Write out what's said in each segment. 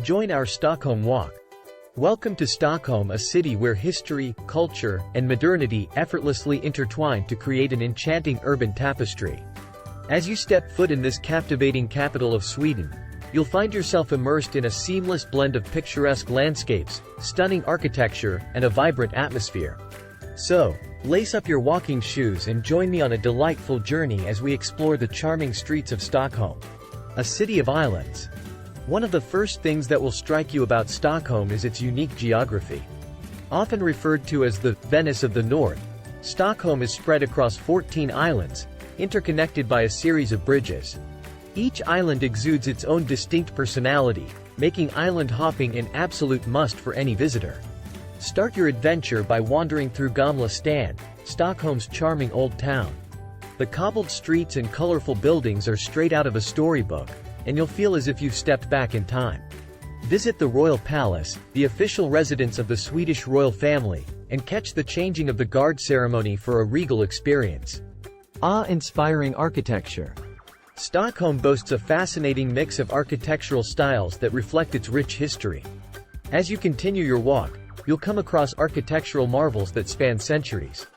Join our Stockholm Walk. Welcome to Stockholm, a city where history, culture, and modernity effortlessly intertwine to create an enchanting urban tapestry. As you step foot in this captivating capital of Sweden, you'll find yourself immersed in a seamless blend of picturesque landscapes, stunning architecture, and a vibrant atmosphere. So, lace up your walking shoes and join me on a delightful journey as we explore the charming streets of Stockholm, a city of islands. One of the first things that will strike you about Stockholm is its unique geography. Often referred to as the Venice of the North, Stockholm is spread across 14 islands, interconnected by a series of bridges. Each island exudes its own distinct personality, making island hopping an absolute must for any visitor. Start your adventure by wandering through Gamla Stan, Stockholm's charming old town. The cobbled streets and colorful buildings are straight out of a storybook, and you'll feel as if you've stepped back in time. Visit the Royal Palace, the official residence of the Swedish royal family, and catch the changing of the guard ceremony for a regal experience. Awe-inspiring architecture. Stockholm boasts a fascinating mix of architectural styles that reflect its rich history. As you continue your walk, you'll come across architectural marvels that span centuries.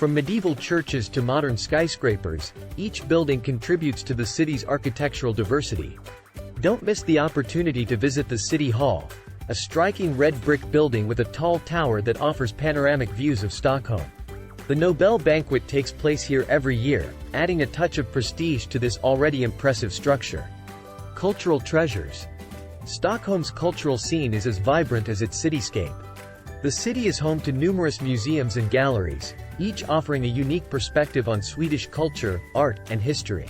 From medieval churches to modern skyscrapers, each building contributes to the city's architectural diversity. Don't miss the opportunity to visit the City Hall, a striking red brick building with a tall tower that offers panoramic views of Stockholm. The Nobel banquet takes place here every year, adding a touch of prestige to this already impressive structure. Cultural treasures. Stockholm's cultural scene is as vibrant as its cityscape. The city is home to numerous museums and galleries, each offering a unique perspective on Swedish culture, art, and history.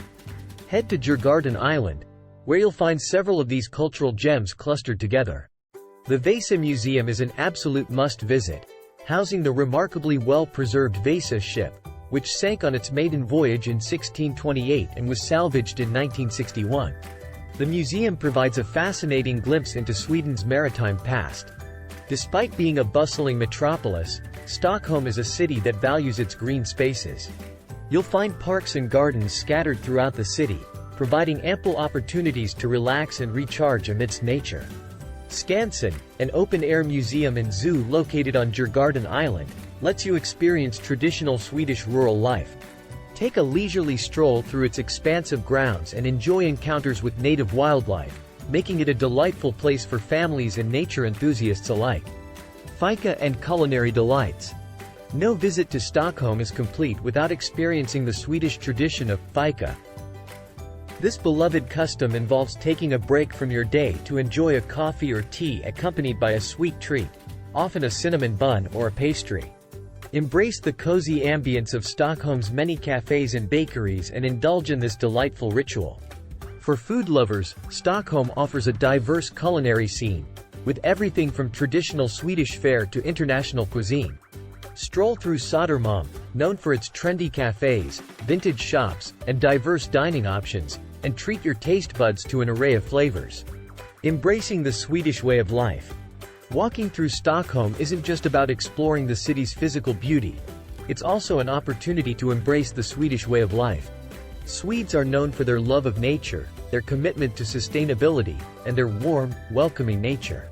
Head to Djurgården Island, where you'll find several of these cultural gems clustered together. The Vasa Museum is an absolute must-visit, housing the remarkably well-preserved Vasa ship, which sank on its maiden voyage in 1628 and was salvaged in 1961. The museum provides a fascinating glimpse into Sweden's maritime past. Despite being a bustling metropolis, Stockholm is a city that values its green spaces. You'll find parks and gardens scattered throughout the city, providing ample opportunities to relax and recharge amidst nature. Skansen, an open-air museum and zoo located on Djurgården Island, lets you experience traditional Swedish rural life. Take a leisurely stroll through its expansive grounds and enjoy encounters with native wildlife, making it a delightful place for families and nature enthusiasts alike. Fika and culinary delights. No visit to Stockholm is complete without experiencing the Swedish tradition of fika. This beloved custom involves taking a break from your day to enjoy a coffee or tea accompanied by a sweet treat, often a cinnamon bun or a pastry. Embrace the cozy ambience of Stockholm's many cafes and bakeries and indulge in this delightful ritual. For food lovers, Stockholm offers a diverse culinary scene, with everything from traditional Swedish fare to international cuisine. Stroll through Södermalm, known for its trendy cafes, vintage shops, and diverse dining options, and treat your taste buds to an array of flavors. Embracing the Swedish way of life. Walking through Stockholm isn't just about exploring the city's physical beauty, it's also an opportunity to embrace the Swedish way of life. Swedes are known for their love of nature, their commitment to sustainability, and their warm, welcoming nature.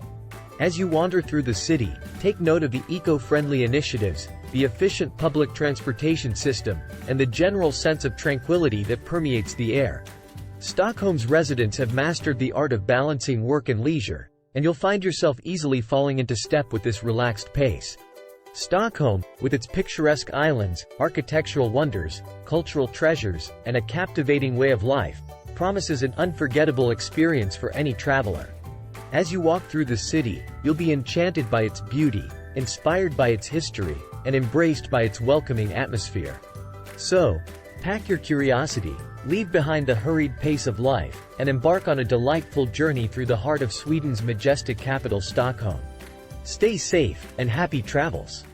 As you wander through the city, take note of the eco-friendly initiatives, the efficient public transportation system, and the general sense of tranquility that permeates the air. Stockholm's residents have mastered the art of balancing work and leisure, and you'll find yourself easily falling into step with this relaxed pace. Stockholm, with its picturesque islands, architectural wonders, cultural treasures, and a captivating way of life, promises an unforgettable experience for any traveler. As you walk through the city, you'll be enchanted by its beauty, inspired by its history, and embraced by its welcoming atmosphere. So, pack your curiosity, leave behind the hurried pace of life, and embark on a delightful journey through the heart of Sweden's majestic capital, Stockholm. Stay safe, and happy travels!